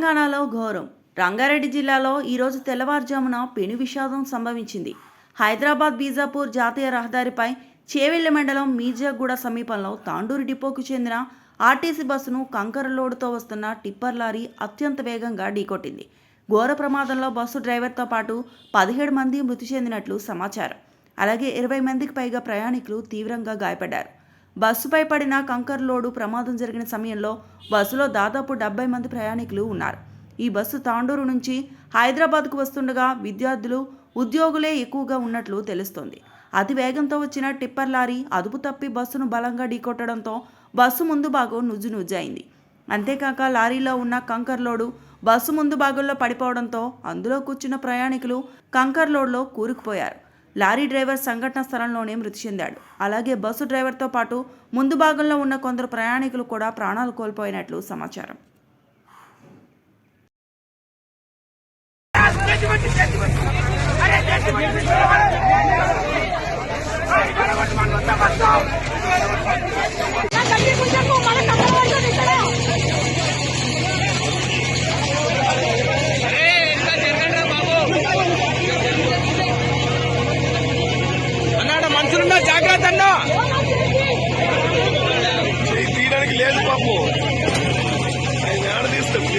తెలంగాణలో ఘోరం. రంగారెడ్డి జిల్లాలో ఈరోజు తెల్లవారుజామున పెను విషాదం సంభవించింది. హైదరాబాద్ బీజాపూర్ జాతీయ రహదారిపై చేవెళ్ల మండలం మీర్జాగూడ సమీపంలో తాండూరు డిపోకు చెందిన ఆర్టీసీ బస్సును కంకర లోడుతో వస్తున్న టిప్పర్ లారీ అత్యంత వేగంగా ఢీకొట్టింది. ఘోర ప్రమాదంలో బస్సు డ్రైవర్తో పాటు 17 మంది మృతి చెందినట్లు సమాచారం. అలాగే 20 మందికి పైగా ప్రయాణికులు తీవ్రంగా గాయపడ్డారు. బస్సుపై పడిన కంకర్ లోడు ప్రమాదం జరిగిన సమయంలో బస్సులో దాదాపు 70 మంది ప్రయాణికులు ఉన్నారు. ఈ బస్సు తాండూరు నుంచి హైదరాబాద్కు వస్తుండగా విద్యార్థులు, ఉద్యోగులే ఎక్కువగా ఉన్నట్లు తెలుస్తోంది. అతి వేగంతో వచ్చిన టిప్పర్ లారీ అదుపు తప్పి బస్సును బలంగా ఢీకొట్టడంతో బస్సు ముందు భాగం నుజ్జునుజ్జయింది. అంతేకాక లారీలో ఉన్న కంకర్ లోడు బస్సు ముందు భాగంలో పడిపోవడంతో అందులో కూర్చున్న ప్రయాణికులు కంకర్ లోడ్లో కూరుకుపోయారు. లారీ డ్రైవర్ సంఘటన స్థలంలోనే మృతి చెందాడు. అలాగే బస్సు డ్రైవర్తో పాటు ముందు భాగంలో ఉన్న కొందరు ప్రయాణికులు కూడా ప్రాణాలు కోల్పోయినట్లు సమాచారం. మనుషులున్నా జాగ్రత్త అన్నా తీయడానికి లేదు బాబు.